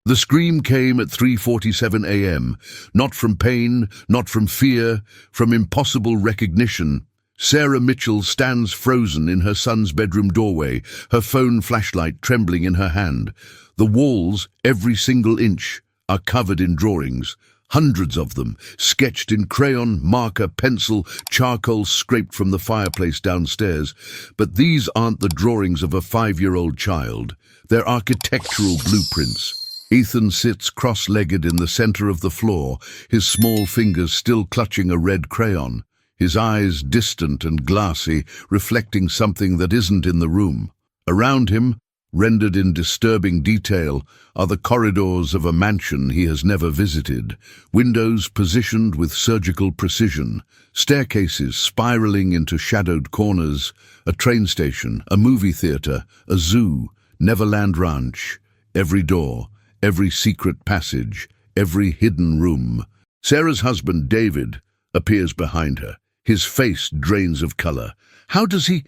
The scream came at 3:47 a.m., not from pain, not from fear, from impossible recognition. Sarah Mitchell stands frozen in her son's bedroom doorway, her phone flashlight trembling in her hand. The walls, every single inch, are covered in drawings, hundreds of them, sketched in crayon, marker, pencil, charcoal scraped from the fireplace downstairs. But these aren't the drawings of a 5-year-old child. They're architectural blueprints. Ethan sits cross-legged in the center of the floor, his small fingers still clutching a red crayon, his eyes distant and glassy, reflecting something that isn't in the room. Around him, rendered in disturbing detail, are the corridors of a mansion he has never visited, windows positioned with surgical precision, staircases spiraling into shadowed corners, a train station, a movie theater, a zoo, Neverland Ranch, every door, every secret passage, every hidden room. Sarah's husband, David, appears behind her. His face drains of color. How does he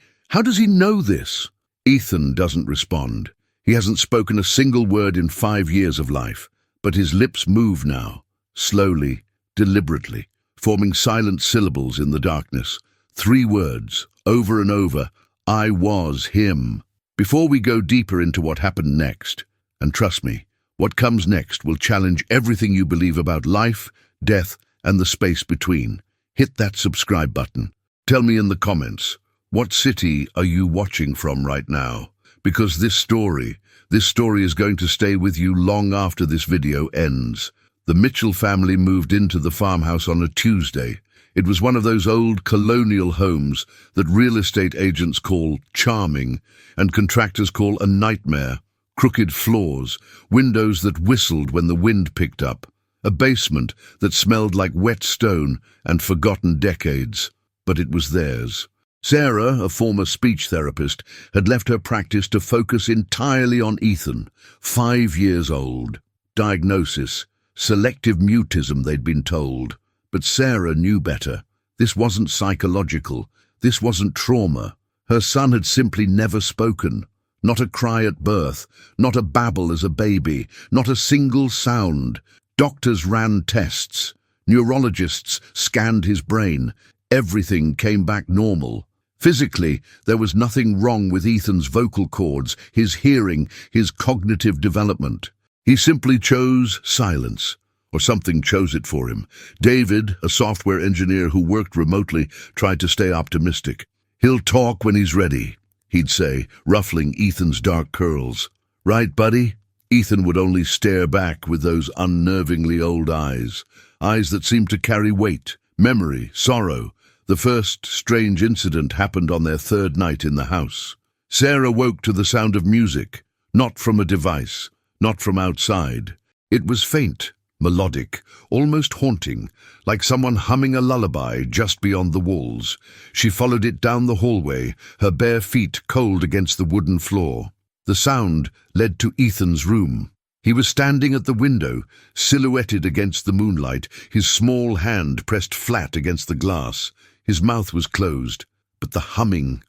know this? Ethan doesn't respond. He hasn't spoken a single word in 5 years of life, but his lips move now, slowly, deliberately, forming silent syllables in the darkness. 3 words, over and over, I was him. Before we go deeper into what happened next, and trust me, what comes next will challenge everything you believe about life, death, and the space between. Hit that subscribe button. Tell me in the comments, what city are you watching from right now? Because this story is going to stay with you long after this video ends. The Mitchell family moved into the farmhouse on a Tuesday. It was one of those old colonial homes that real estate agents call charming and contractors call a nightmare. Crooked floors, windows that whistled when the wind picked up, a basement that smelled like wet stone and forgotten decades. But it was theirs. Sarah, a former speech therapist, had left her practice to focus entirely on Ethan, 5 years old. Diagnosis, selective mutism, they'd been told. But Sarah knew better. This wasn't psychological. This wasn't trauma. Her son had simply never spoken. Not a cry at birth, not a babble as a baby, not a single sound. Doctors ran tests. Neurologists scanned his brain. Everything came back normal. Physically, there was nothing wrong with Ethan's vocal cords, his hearing, his cognitive development. He simply chose silence, or something chose it for him. David, a software engineer who worked remotely, tried to stay optimistic. He'll talk when he's ready, he'd say, ruffling Ethan's dark curls. Right, buddy? Ethan would only stare back with those unnervingly old eyes that seemed to carry weight, memory, sorrow. The first strange incident happened on their 3rd night in the house. Sarah woke to the sound of music, not from a device, not from outside. It was faint, melodic, almost haunting, like someone humming a lullaby just beyond the walls. She followed it down the hallway, her bare feet cold against the wooden floor. The sound led to Ethan's room. He was standing at the window, silhouetted against the moonlight, his small hand pressed flat against the glass. His mouth was closed, but the humming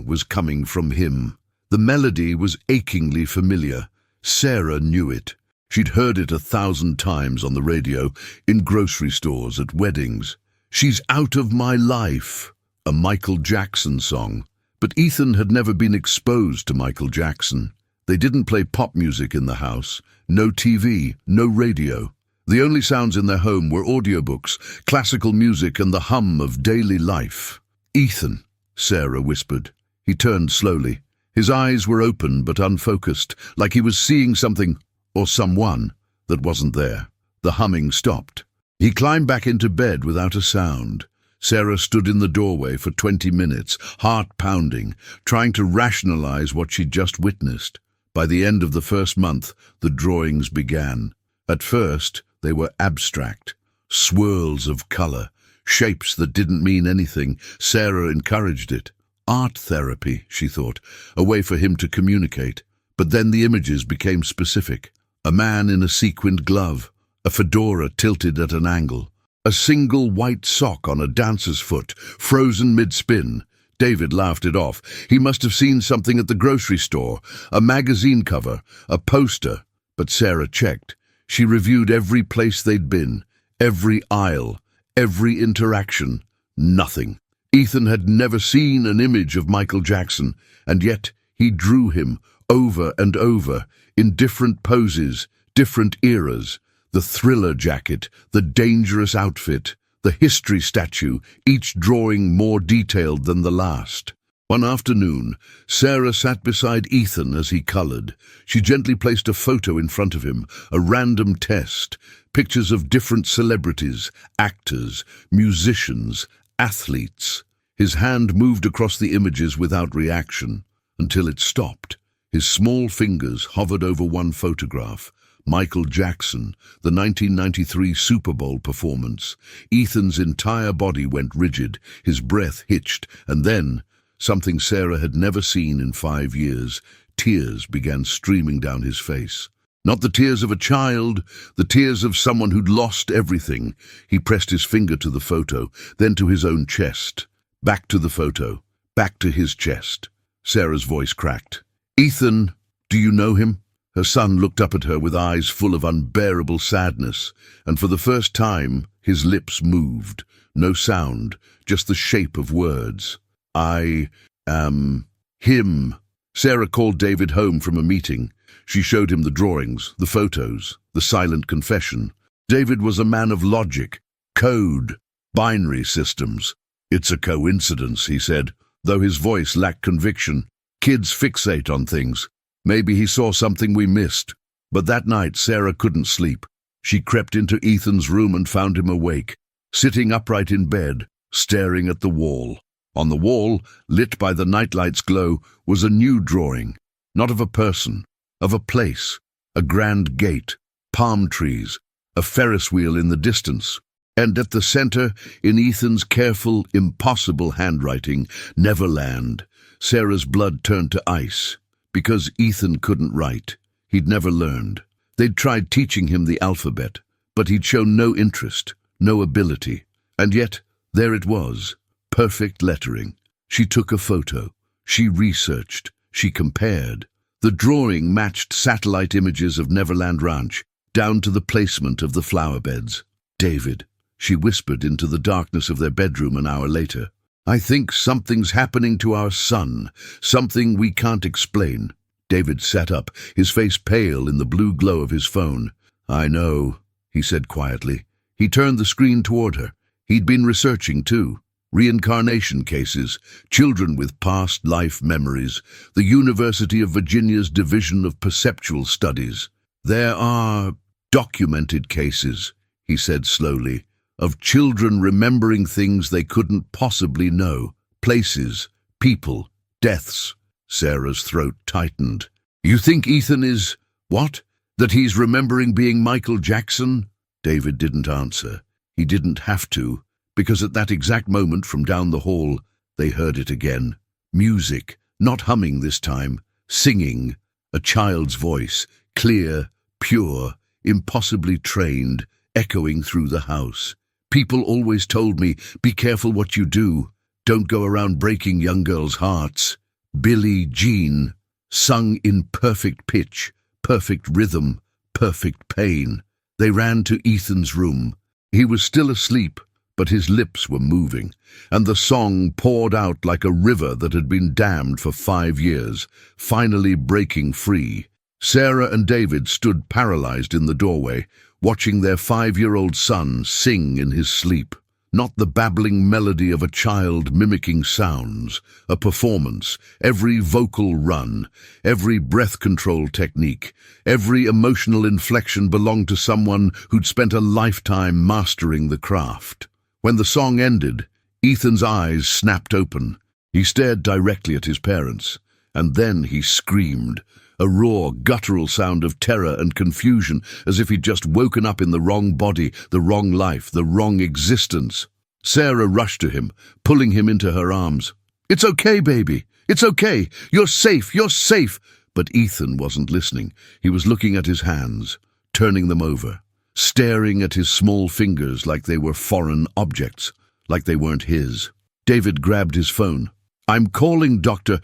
was coming from him. The melody was achingly familiar. Sarah knew it. She'd heard it 1,000 times on the radio, in grocery stores, at weddings. She's out of my life, a Michael Jackson song. But Ethan had never been exposed to Michael Jackson. They didn't play pop music in the house. No TV, no radio. The only sounds in their home were audiobooks, classical music, and the hum of daily life. Ethan, Sarah whispered. He turned slowly. His eyes were open but unfocused, like he was seeing something, or someone, that wasn't there. The humming stopped. He climbed back into bed without a sound. Sarah stood in the doorway for 20 minutes, heart pounding, trying to rationalize what she'd just witnessed. By the end of the first month, the drawings began. At first, they were abstract, swirls of color, shapes that didn't mean anything. Sarah encouraged it. Art therapy, she thought, a way for him to communicate. But then the images became specific. A man in a sequined glove, a fedora tilted at an angle, a single white sock on a dancer's foot, frozen mid-spin. David laughed it off. He must have seen something at the grocery store, a magazine cover, a poster. But Sarah checked. She reviewed every place they'd been, every aisle, every interaction. Nothing. Ethan had never seen an image of Michael Jackson, and yet he drew him over and over, in different poses, different eras. The Thriller jacket, the Dangerous outfit, the History statue, each drawing more detailed than the last. One afternoon, Sarah sat beside Ethan as he colored. She gently placed a photo in front of him, a random test, pictures of different celebrities, actors, musicians, athletes. His hand moved across the images without reaction, until it stopped. His small fingers hovered over one photograph. Michael Jackson, the 1993 Super Bowl performance. Ethan's entire body went rigid, his breath hitched, and then, something Sarah had never seen in 5 years, tears began streaming down his face. Not the tears of a child, the tears of someone who'd lost everything. He pressed his finger to the photo, then to his own chest. Back to the photo, back to his chest. Sarah's voice cracked. "Ethan, do you know him?" Her son looked up at her with eyes full of unbearable sadness, and for the first time his lips moved. No sound, just the shape of words. "I am him." Sarah called David home from a meeting. She showed him the drawings, the photos, the silent confession. David was a man of logic, code, binary systems. "It's a coincidence," he said, though his voice lacked conviction. "Kids fixate on things. Maybe he saw something we missed." But that night Sarah couldn't sleep. She crept into Ethan's room and found him awake, sitting upright in bed, staring at the wall. On the wall, lit by the nightlight's glow, was a new drawing, not of a person, of a place, a grand gate, palm trees, a Ferris wheel in the distance. And at the center, in Ethan's careful, impossible handwriting, Neverland. Sarah's blood turned to ice. Because Ethan couldn't write. He'd never learned. They'd tried teaching him the alphabet, but he'd shown no interest, no ability. And yet, there it was, perfect lettering. She took a photo. She researched. She compared. The drawing matched satellite images of Neverland Ranch, down to the placement of the flower beds. "David," she whispered into the darkness of their bedroom an hour later, "I think something's happening to our son, something we can't explain." David sat up, his face pale in the blue glow of his phone. "I know," he said quietly. He turned the screen toward her. He'd been researching, too. Reincarnation cases, children with past life memories, the University of Virginia's Division of Perceptual Studies. "There are documented cases," he said slowly, "of children remembering things they couldn't possibly know. Places, people, deaths." Sarah's throat tightened. "You think Ethan is, what? That he's remembering being Michael Jackson?" David didn't answer. He didn't have to, because at that exact moment from down the hall, they heard it again. Music, not humming this time, singing. A child's voice, clear, pure, impossibly trained, echoing through the house. "People always told me, be careful what you do. Don't go around breaking young girls' hearts." Billie Jean, sung in perfect pitch, perfect rhythm, perfect pain. They ran to Ethan's room. He was still asleep, but his lips were moving, and the song poured out like a river that had been dammed for 5 years, finally breaking free. Sarah and David stood paralyzed in the doorway, watching their 5-year-old son sing in his sleep. Not the babbling melody of a child mimicking sounds, a performance, every vocal run, every breath control technique, every emotional inflection belonged to someone who'd spent a lifetime mastering the craft. When the song ended, Ethan's eyes snapped open. He stared directly at his parents, and then he screamed, a raw, guttural sound of terror and confusion, as if he'd just woken up in the wrong body, the wrong life, the wrong existence. Sarah rushed to him, pulling him into her arms. "It's okay, baby. It's okay. You're safe. You're safe." But Ethan wasn't listening. He was looking at his hands, turning them over, staring at his small fingers like they were foreign objects, like they weren't his. David grabbed his phone. "I'm calling Dr.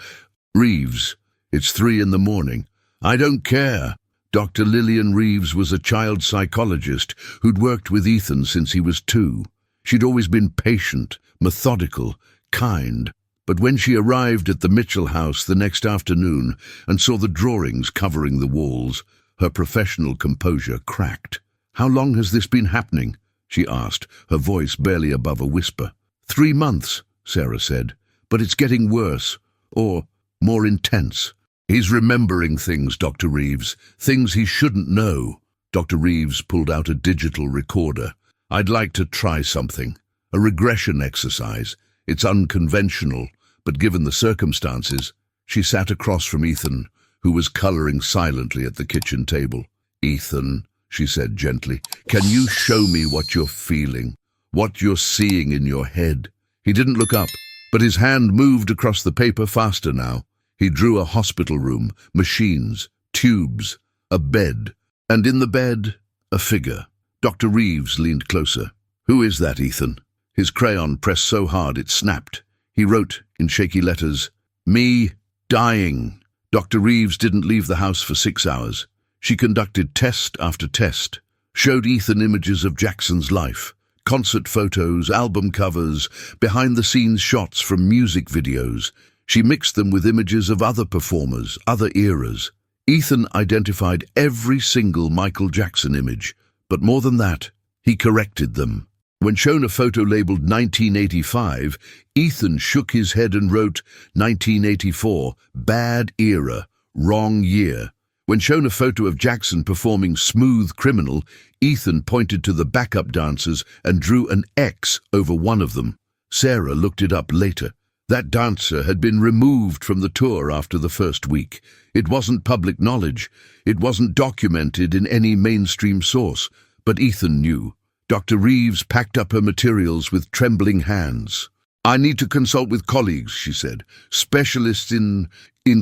Reeves. It's 3 in the morning. I don't care." Dr. Lillian Reeves was a child psychologist who'd worked with Ethan since he was 2. She'd always been patient, methodical, kind. But when she arrived at the Mitchell house the next afternoon and saw the drawings covering the walls, her professional composure cracked. "How long has this been happening?" she asked, her voice barely above a whisper. 3 months, Sarah said, "but it's getting worse, or more intense." "He's remembering things, Dr. Reeves, things he shouldn't know." Dr. Reeves pulled out a digital recorder. "I'd like to try something, a regression exercise. It's unconventional, but given the circumstances." She sat across from Ethan, who was coloring silently at the kitchen table. "Ethan," she said gently, "can you show me what you're feeling, what you're seeing in your head?" He didn't look up, but his hand moved across the paper faster now. He drew a hospital room, machines, tubes, a bed, and in the bed, a figure. Dr. Reeves leaned closer. "Who is that, Ethan?" His crayon pressed so hard it snapped. He wrote in shaky letters, "Me, dying." Dr. Reeves didn't leave the house for 6 hours. She conducted test after test, showed Ethan images of Jackson's life, concert photos, album covers, behind-the-scenes shots from music videos. She mixed them with images of other performers, other eras. Ethan identified every single Michael Jackson image, but more than that, he corrected them. When shown a photo labeled 1985, Ethan shook his head and wrote 1984, bad era, wrong year. When shown a photo of Jackson performing Smooth Criminal, Ethan pointed to the backup dancers and drew an X over one of them. Sarah looked it up later. That dancer had been removed from the tour after the first week. It wasn't public knowledge. It wasn't documented in any mainstream source. But Ethan knew. Dr. Reeves packed up her materials with trembling hands. "I need to consult with colleagues," she said. "Specialists in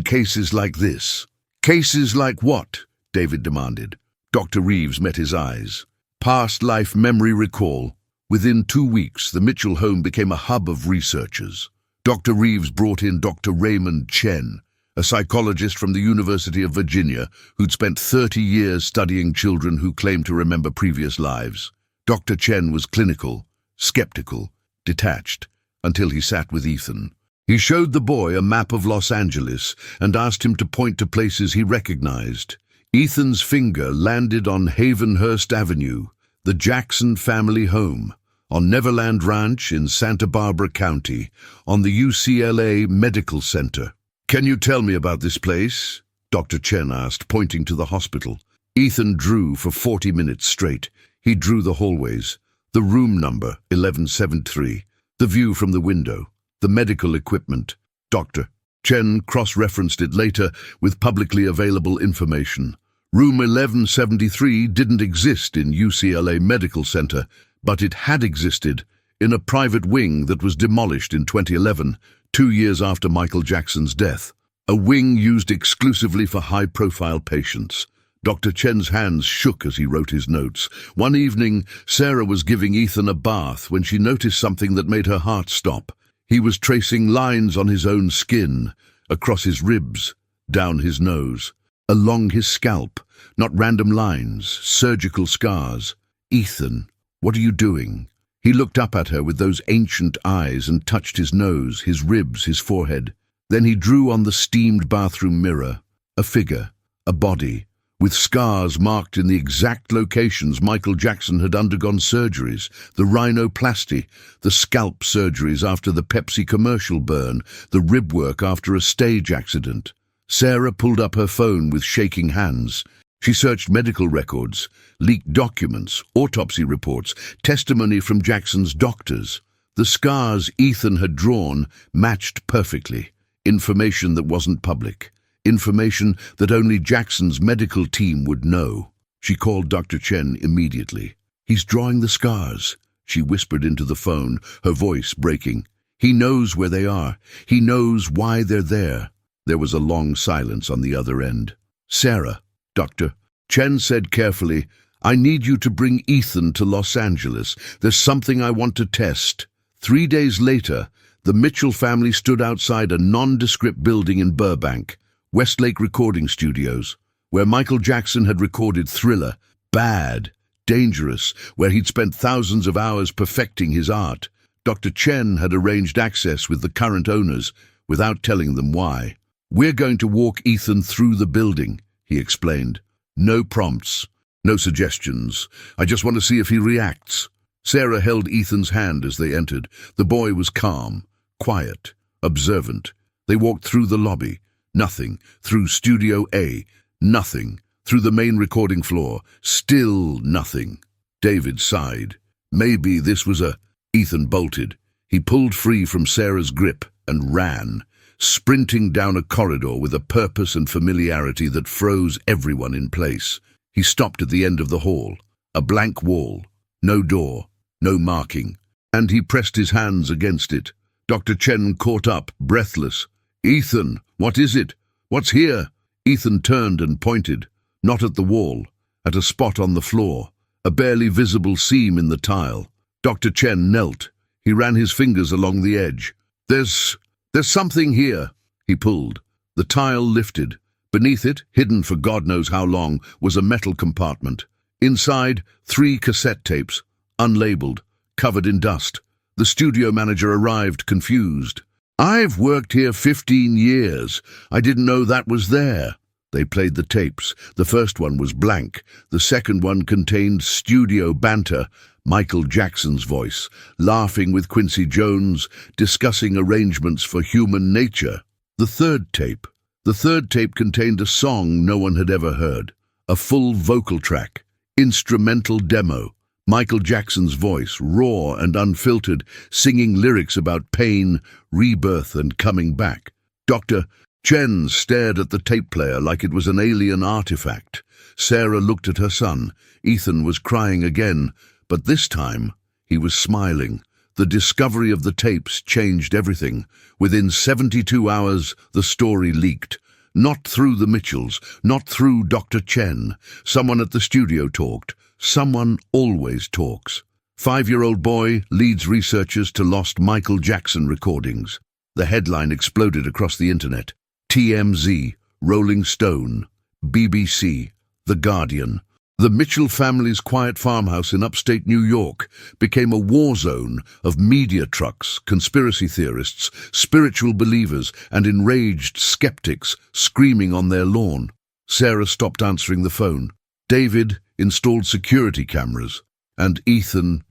cases like this." "Cases like what?" David demanded. Dr. Reeves met his eyes. "Past life memory recall." Within 2 weeks, the Mitchell home became a hub of researchers. Dr. Reeves brought in Dr. Raymond Chen, a psychologist from the University of Virginia who'd spent 30 years studying children who claimed to remember previous lives. Dr. Chen was clinical, skeptical, detached, until he sat with Ethan. He showed the boy a map of Los Angeles and asked him to point to places he recognized. Ethan's finger landed on Havenhurst Avenue, the Jackson family home, on Neverland Ranch in Santa Barbara County, on the UCLA Medical Center. "Can you tell me about this place?" Dr. Chen asked, pointing to the hospital. Ethan drew for 40 minutes straight. He drew the hallways, the room number 1173, the view from the window, the medical equipment. Dr. Chen cross-referenced it later with publicly available information. Room 1173 didn't exist in UCLA Medical Center, but it had existed in a private wing that was demolished in 2011, 2 years after Michael Jackson's death. A wing used exclusively for high-profile patients. Dr. Chen's hands shook as he wrote his notes. One evening, Sarah was giving Ethan a bath when she noticed something that made her heart stop. He was tracing lines on his own skin, across his ribs, down his nose, along his scalp, not random lines, surgical scars. "Ethan, what are you doing?" He looked up at her with those ancient eyes and touched his nose, his ribs, his forehead. Then he drew on the steamed bathroom mirror a figure, a body, with scars marked in the exact locations Michael Jackson had undergone surgeries, the rhinoplasty, the scalp surgeries after the Pepsi commercial burn, the rib work after a stage accident. Sarah pulled up her phone with shaking hands. She searched medical records, leaked documents, autopsy reports, testimony from Jackson's doctors. The scars Ethan had drawn matched perfectly, information that wasn't public. Information that only Jackson's medical team would know. She called Dr. Chen immediately. "He's drawing the scars," she whispered into the phone, her voice breaking. "He knows where they are. He knows why they're there." There was a long silence on the other end. "Sarah," Dr. Chen said carefully, "I need you to bring Ethan to Los Angeles. There's something I want to test." 3 days later, the Mitchell family stood outside a nondescript building in Burbank, Westlake Recording Studios. where Michael Jackson had recorded Thriller, bad, dangerous, where he'd spent thousands of hours perfecting his art. Dr. Chen had arranged access with the current owners without telling them why. "We're going to walk Ethan through the building," he explained. "No prompts, no suggestions. I just want to see if he reacts." Sarah held Ethan's hand as they entered. The boy was calm, quiet, observant. They walked through the lobby. Nothing. Through Studio A. Nothing. Through the main recording floor. Still nothing. David sighed. Maybe this was a... Ethan bolted. He pulled free from Sarah's grip and ran, sprinting down a corridor with a purpose and familiarity that froze everyone in place. He stopped at the end of the hall. A blank wall. No door. No marking. And he pressed his hands against it. Dr. Chen caught up, breathless. "Ethan, what is it? What's here?" Ethan turned and pointed, not at the wall, at a spot on the floor, a barely visible seam in the tile. Dr. Chen knelt. He ran his fingers along the edge. There's something here." He pulled. The tile lifted. Beneath it, hidden for God knows how long, was a metal compartment. Inside, 3 cassette tapes, unlabeled, covered in dust. The studio manager arrived, confused. "I've worked here 15 years. I didn't know that was there." They played the tapes. The first one was blank. The second one contained studio banter, Michael Jackson's voice, laughing with Quincy Jones, discussing arrangements for Human Nature. The third tape contained a song no one had ever heard, a full vocal track, instrumental demo. Michael Jackson's voice, raw and unfiltered, singing lyrics about pain, rebirth, and coming back. Dr. Chen stared at the tape player like it was an alien artifact. Sarah looked at her son. Ethan was crying again, but this time he was smiling. The discovery of the tapes changed everything. Within 72 hours, the story leaked. Not through the Mitchells, not through Dr. Chen. Someone at the studio talked. Someone always talks. 5-year-old boy leads researchers to lost Michael Jackson recordings. The headline exploded across the internet. TMZ, Rolling Stone, BBC, The Guardian. The Mitchell family's quiet farmhouse in upstate New York became a war zone of media trucks, conspiracy theorists, spiritual believers, and enraged skeptics screaming on their lawn. Sarah stopped answering the phone. David installed security cameras, and Ethan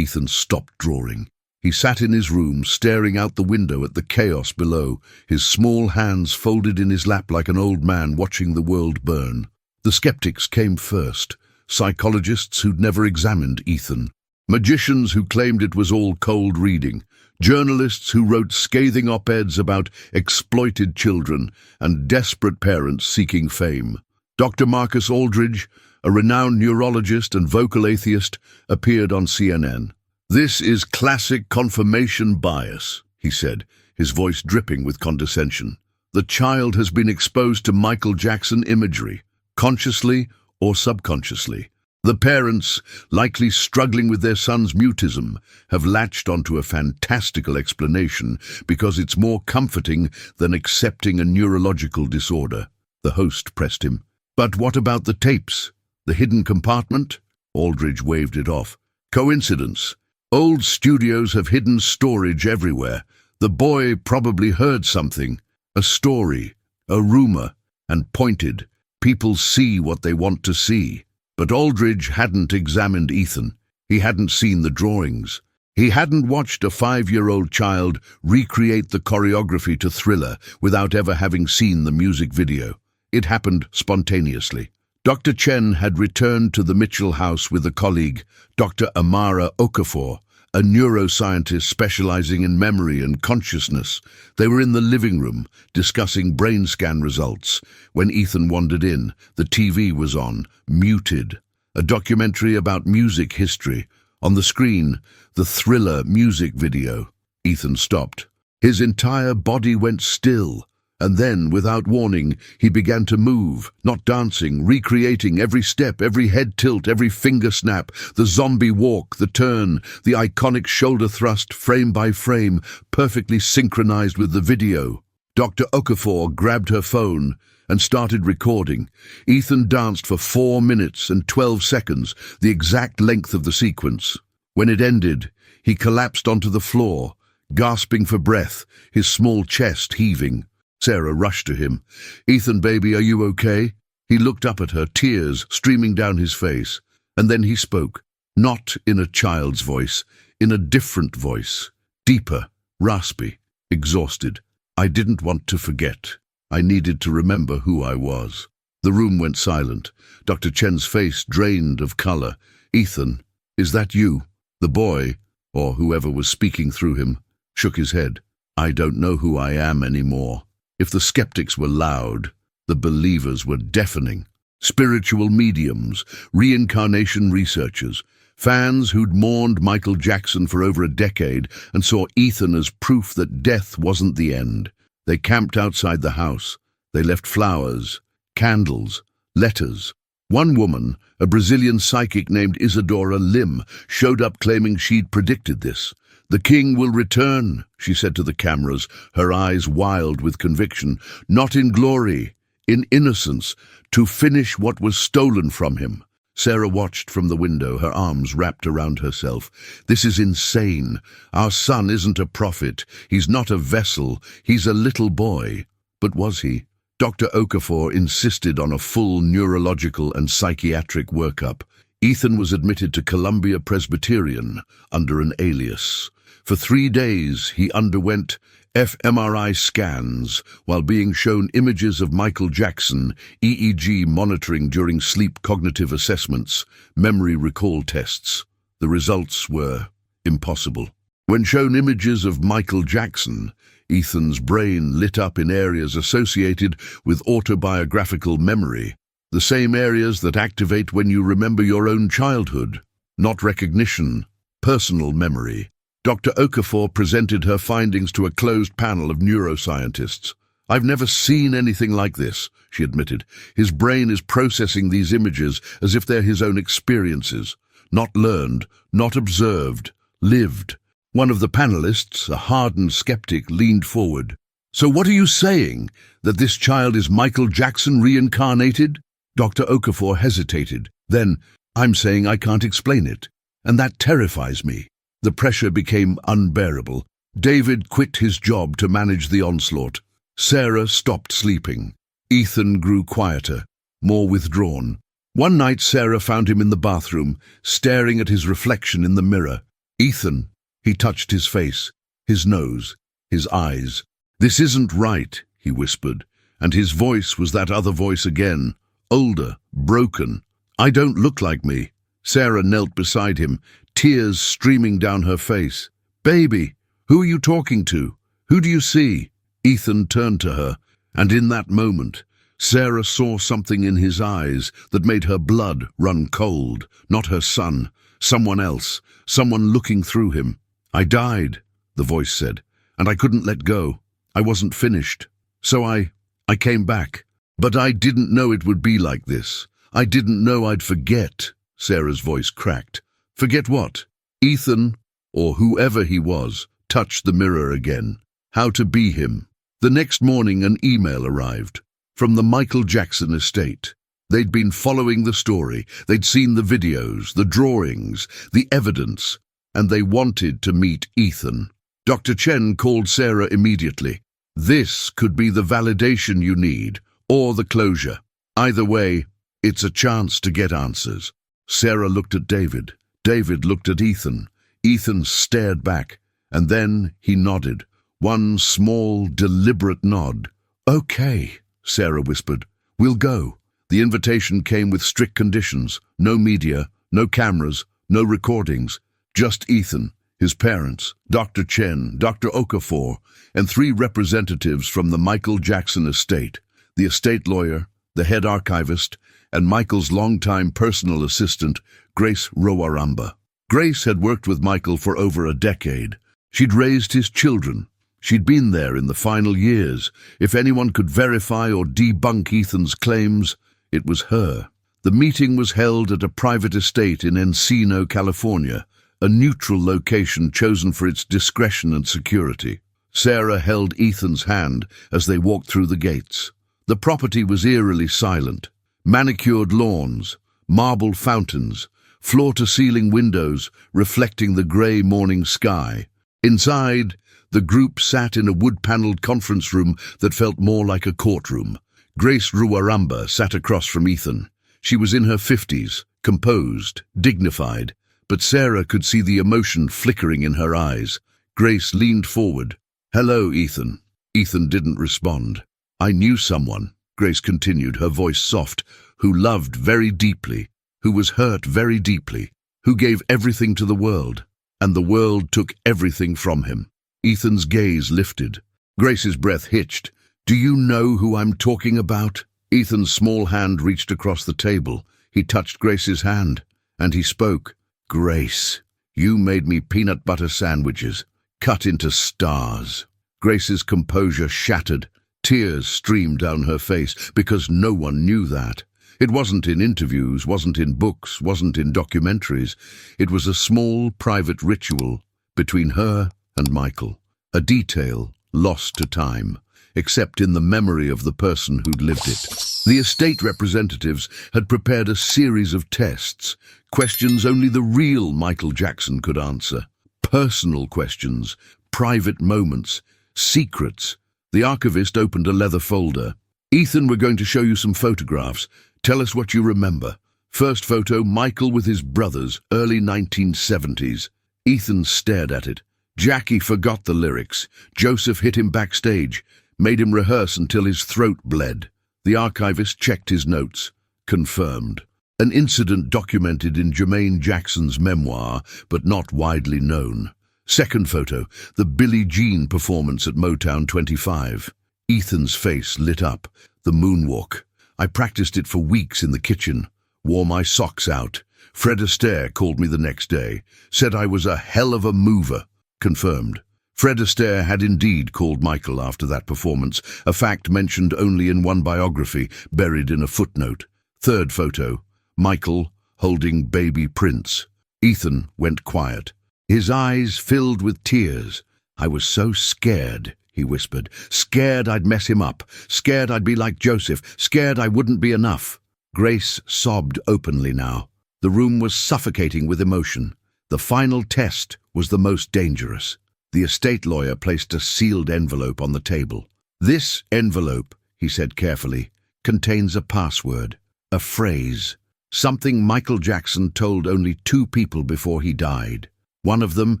stopped drawing. He sat in his room, staring out the window at the chaos below, his small hands folded in his lap like an old man watching the world burn. The skeptics came first, psychologists who'd never examined Ethan, magicians who claimed it was all cold reading, journalists who wrote scathing op-eds about exploited children and desperate parents seeking fame. Dr. Marcus Aldridge, a renowned neurologist and vocal atheist, appeared on CNN. "This is classic confirmation bias," he said, his voice dripping with condescension. "The child has been exposed to Michael Jackson imagery, consciously or subconsciously. The parents, likely struggling with their son's mutism, have latched onto a fantastical explanation because it's more comforting than accepting a neurological disorder." The host pressed him. "But what about the tapes? The hidden compartment?" Aldridge waved it off. "Coincidence. Old studios have hidden storage everywhere. The boy probably heard something, a story, a rumor, and pointed. People see what they want to see." But Aldridge hadn't examined Ethan. He hadn't seen the drawings. He hadn't watched a 5-year-old child recreate the choreography to Thriller without ever having seen the music video. It happened spontaneously. Dr. Chen had returned to the Mitchell house with a colleague, Dr. Amara Okafor, a neuroscientist specializing in memory and consciousness. They were in the living room, discussing brain scan results. When Ethan wandered in, the TV was on, muted. A documentary about music history. On the screen, the Thriller music video. Ethan stopped. His entire body went still. And then, without warning, he began to move, not dancing, recreating every step, every head tilt, every finger snap, the zombie walk, the turn, the iconic shoulder thrust, frame by frame, perfectly synchronized with the video. Dr. Okafor grabbed her phone and started recording. Ethan danced for 4 minutes and 12 seconds, the exact length of the sequence. When it ended, he collapsed onto the floor, gasping for breath, his small chest heaving. Sarah rushed to him. "Ethan, baby, are you okay?" He looked up at her, tears streaming down his face. And then he spoke, not in a child's voice, in a different voice, deeper, raspy, exhausted. "I didn't want to forget. I needed to remember who I was." The room went silent. Dr. Chen's face drained of color. "Ethan, is that you?" The boy, or whoever was speaking through him, shook his head. "I don't know who I am anymore." If the skeptics were loud, the believers were deafening. Spiritual mediums, reincarnation researchers, fans who'd mourned Michael Jackson for over a decade and saw Ethan as proof that death wasn't the end. They camped outside the house. They left flowers, candles, letters. One woman, a Brazilian psychic named Isadora Lim, showed up claiming she'd predicted this. "The king will return," she said to the cameras, her eyes wild with conviction, "not in glory, in innocence, to finish what was stolen from him." Sarah watched from the window, her arms wrapped around herself. "This is insane. Our son isn't a prophet. He's not a vessel. He's a little boy." But was he? Dr. Okafor insisted on a full neurological and psychiatric workup. Ethan was admitted to Columbia Presbyterian under an alias. For 3 days, he underwent fMRI scans while being shown images of Michael Jackson, EEG monitoring during sleep cognitive assessments, memory recall tests. The results were impossible. When shown images of Michael Jackson, Ethan's brain lit up in areas associated with autobiographical memory, the same areas that activate when you remember your own childhood, not recognition, personal memory. Dr. Okafor presented her findings to a closed panel of neuroscientists. "I've never seen anything like this," she admitted. "His brain is processing these images as if they're his own experiences, not learned, not observed, lived." One of the panelists, a hardened skeptic, leaned forward. "So what are you saying? That this child is Michael Jackson reincarnated?" Dr. Okafor hesitated. Then, "I'm saying I can't explain it, and that terrifies me." The pressure became unbearable. David quit his job to manage the onslaught. Sarah stopped sleeping. Ethan grew quieter, more withdrawn. One night Sarah found him in the bathroom, staring at his reflection in the mirror. "Ethan," he touched his face, his nose, his eyes. "This isn't right," he whispered, and his voice was that other voice again, older, broken. "I don't look like me." Sarah knelt beside him, tears streaming down her face. "Baby, who are you talking to? Who do you see?" Ethan turned to her, and in that moment, Sarah saw something in his eyes that made her blood run cold. Not her son, someone else, someone looking through him. "I died," the voice said, "and I couldn't let go. I wasn't finished. So I came back. But I didn't know it would be like this. I didn't know I'd forget." Sarah's voice cracked. "Forget what?" Ethan, or whoever he was, touched the mirror again. How to be him. The next morning an email arrived from the Michael Jackson estate. They'd been following the story. They'd seen the videos, the drawings, the evidence, and they wanted to meet Ethan. Dr. Chen called Sarah immediately. "This could be the validation you need, or the closure. Either way, it's a chance to get answers." Sarah looked at David. David looked at Ethan. Ethan stared back, and then he nodded. One small, deliberate nod. "Okay," Sarah whispered. "We'll go." The invitation came with strict conditions. No media, no cameras, no recordings. Just Ethan, his parents, Dr. Chen, Dr. Okafor, and 3 representatives from the Michael Jackson estate. The estate lawyer, the head archivist, and Michael's longtime personal assistant, Grace Rowaramba. Grace had worked with Michael for over a decade. She'd raised his children. She'd been there in the final years. If anyone could verify or debunk Ethan's claims, it was her. The meeting was held at a private estate in Encino, California, a neutral location chosen for its discretion and security. Sarah held Ethan's hand as they walked through the gates. The property was eerily silent. Manicured lawns, marble fountains, floor-to-ceiling windows reflecting the grey morning sky. Inside, the group sat in a wood-panelled conference room that felt more like a courtroom. Grace Ruaramba sat across from Ethan. She was in her 50s, composed, dignified, but Sarah could see the emotion flickering in her eyes. Grace leaned forward. "Hello, Ethan." Ethan didn't respond. "I knew someone," Grace continued, her voice soft, "who loved very deeply, who was hurt very deeply, who gave everything to the world, and the world took everything from him." Ethan's gaze lifted. Grace's breath hitched. "Do you know who I'm talking about?" Ethan's small hand reached across the table. He touched Grace's hand, and he spoke. "Grace, you made me peanut butter sandwiches, cut into stars." Grace's composure shattered. Tears streamed down her face because no one knew that. It wasn't in interviews, wasn't in books, wasn't in documentaries. It was a small, private ritual between her and Michael, a detail lost to time, except in the memory of the person who'd lived it. The estate representatives had prepared a series of tests, questions only the real Michael Jackson could answer. Personal questions, private moments, secrets. The archivist opened a leather folder. "Ethan, we're going to show you some photographs. Tell us what you remember." First photo, Michael with his brothers, early 1970s. Ethan stared at it. Jackie forgot the lyrics. Joseph hit him backstage, made him rehearse until his throat bled. The archivist checked his notes. Confirmed. An incident documented in Jermaine Jackson's memoir, but not widely known. Second photo, the Billie Jean performance at Motown 25. Ethan's face lit up. The moonwalk. "I practiced it for weeks in the kitchen. Wore my socks out. Fred Astaire called me the next day. Said I was a hell of a mover." Confirmed. Fred Astaire had indeed called Michael after that performance, a fact mentioned only in one biography, buried in a footnote. Third photo, Michael holding baby Prince. Ethan went quiet. His eyes filled with tears. "I was so scared," he whispered. "Scared I'd mess him up. Scared I'd be like Joseph. Scared I wouldn't be enough." Grace sobbed openly now. The room was suffocating with emotion. The final test was the most dangerous. The estate lawyer placed a sealed envelope on the table. "This envelope," he said carefully, "contains a password, a phrase, something Michael Jackson told only 2 people before he died. One of them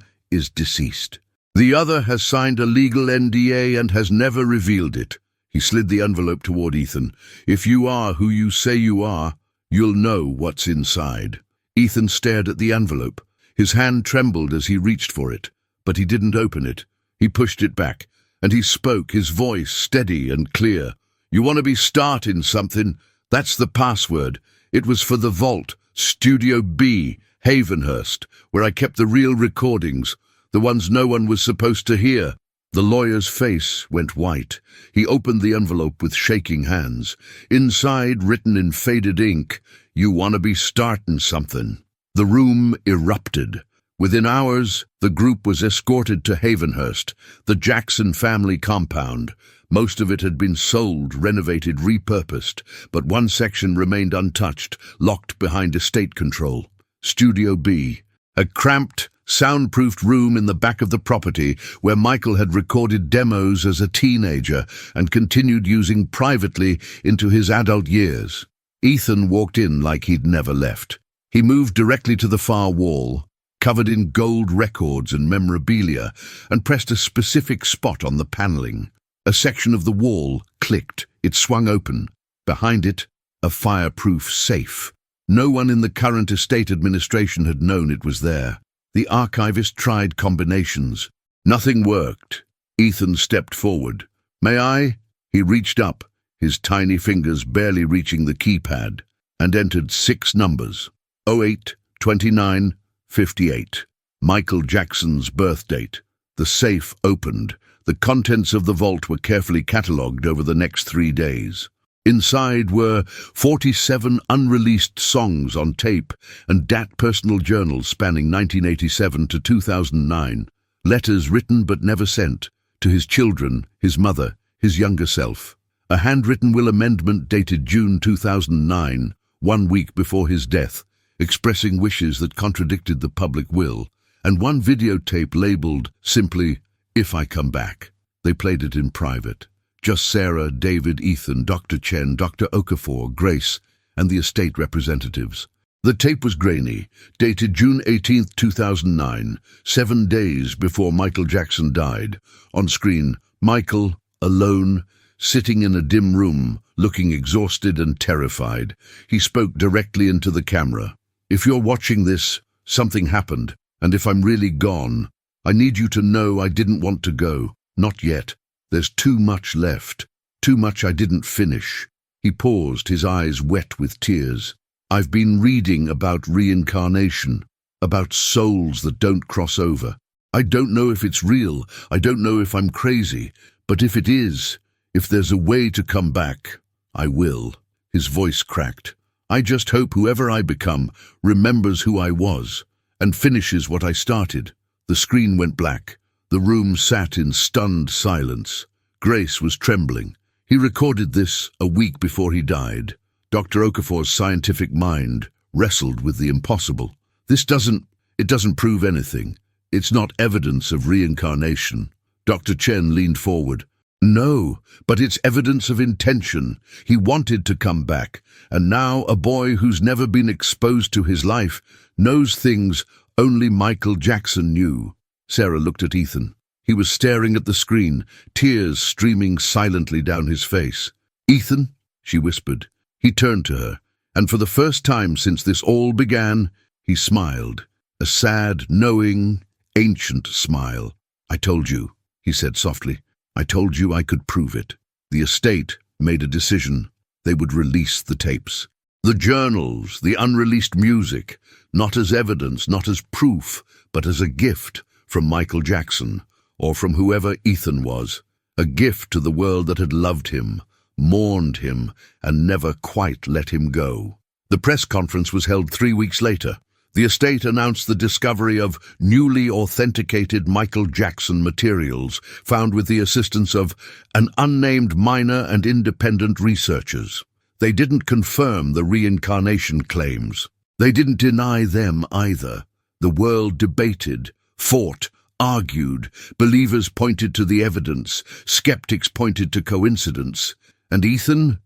is deceased. The other has signed a legal NDA and has never revealed it." He slid the envelope toward Ethan. "If you are who you say you are, you'll know what's inside." Ethan stared at the envelope. His hand trembled as he reached for it, but he didn't open it. He pushed it back, and he spoke, his voice steady and clear. "You want to be starting something? That's the password. It was for the vault, Studio B, Havenhurst, where I kept the real recordings, the ones no one was supposed to hear." The lawyer's face went white. He opened the envelope with shaking hands. Inside, written in faded ink, "You want to be starting something." The room erupted. Within hours, the group was escorted to Havenhurst, the Jackson family compound. Most of it had been sold, renovated, repurposed, but one section remained untouched, locked behind estate control. Studio B, a cramped, soundproofed room in the back of the property where Michael had recorded demos as a teenager and continued using privately into his adult years. Ethan walked in like he'd never left. He moved directly to the far wall, covered in gold records and memorabilia, and pressed a specific spot on the paneling. A section of the wall clicked. It swung open. Behind it, a fireproof safe. No one in the current estate administration had known it was there. The archivist tried combinations. Nothing worked. Ethan stepped forward. "May I?" He reached up, his tiny fingers barely reaching the keypad, and entered 6 numbers. 08, 29, 58. Michael Jackson's birth date. The safe opened. The contents of the vault were carefully catalogued over the next 3 days. Inside were 47 unreleased songs on tape and DAT personal journals spanning 1987 to 2009. Letters written but never sent, to his children, his mother, his younger self. A handwritten will amendment dated June 2009, 1 week before his death, expressing wishes that contradicted the public will, and one videotape labeled simply, "If I Come Back." They played it in private. Just Sarah, David, Ethan, Dr. Chen, Dr. Okafor, Grace, and the estate representatives. The tape was grainy, dated June 18, 2009, 7 days before Michael Jackson died. On screen, Michael, alone, sitting in a dim room, looking exhausted and terrified. He spoke directly into the camera. "If you're watching this, something happened, and if I'm really gone, I need you to know I didn't want to go. Not yet. There's too much left. Too much I didn't finish." He paused, his eyes wet with tears. "I've been reading about reincarnation, about souls that don't cross over. I don't know if it's real, I don't know if I'm crazy, but if it is, if there's a way to come back, I will." His voice cracked. "I just hope whoever I become remembers who I was and finishes what I started." The screen went black. The room sat in stunned silence. Grace was trembling. He recorded this a week before he died. Dr. Okafor's scientific mind wrestled with the impossible. It doesn't prove anything. It's not evidence of reincarnation." Dr. Chen leaned forward. "No, but it's evidence of intention. He wanted to come back, and now a boy who's never been exposed to his life knows things only Michael Jackson knew." Sarah looked at Ethan. He was staring at the screen, tears streaming silently down his face. "Ethan," she whispered. He turned to her, and for the first time since this all began, he smiled. A sad, knowing, ancient smile. "I told you," he said softly. "I told you I could prove it." The estate made a decision. They would release the tapes. The journals, the unreleased music, not as evidence, not as proof, but as a gift from Michael Jackson, or from whoever Ethan was. A gift to the world that had loved him, mourned him, and never quite let him go. The press conference was held 3 weeks later. The estate announced the discovery of newly authenticated Michael Jackson materials found with the assistance of an unnamed minor and independent researchers. They didn't confirm the reincarnation claims. They didn't deny them either. The world debated, fought, argued. Believers pointed to the evidence. Skeptics pointed to coincidence. And Ethan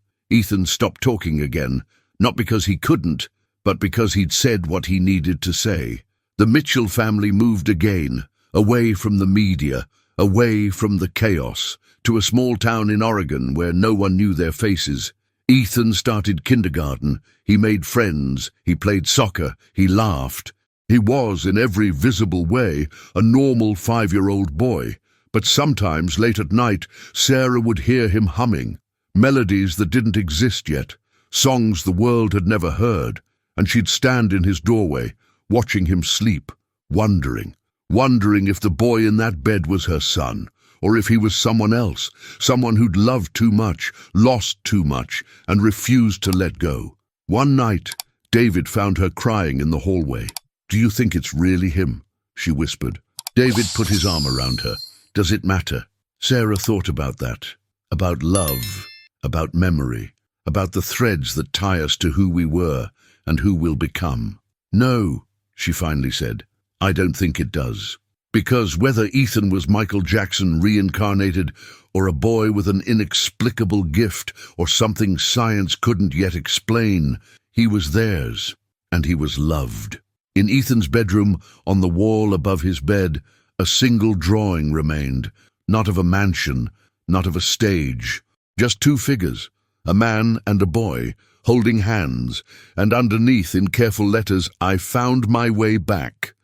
stopped talking again, not because he couldn't, but because he'd said what he needed to say. The Mitchell family moved again, away from the media, away from the chaos, to a small town in Oregon where no one knew their faces. Ethan started kindergarten. He made friends. He played soccer. He laughed. He was, in every visible way, a normal 5-year-old boy. But sometimes, late at night, Sarah would hear him humming. Melodies that didn't exist yet. Songs the world had never heard. And she'd stand in his doorway, watching him sleep, wondering if the boy in that bed was her son, or if he was someone else, someone who'd loved too much, lost too much, and refused to let go. One night, David found her crying in the hallway. "Do you think it's really him?" she whispered. David put his arm around her. "Does it matter?" Sarah thought about that, about love, about memory, about the threads that tie us to who we were and who we'll become. "No," she finally said, "I don't think it does." Because whether Ethan was Michael Jackson reincarnated, or a boy with an inexplicable gift, or something science couldn't yet explain, he was theirs, and he was loved. In Ethan's bedroom, on the wall above his bed, a single drawing remained, not of a mansion, not of a stage, just 2 figures, a man and a boy, holding hands, and underneath in careful letters, "I found my way back."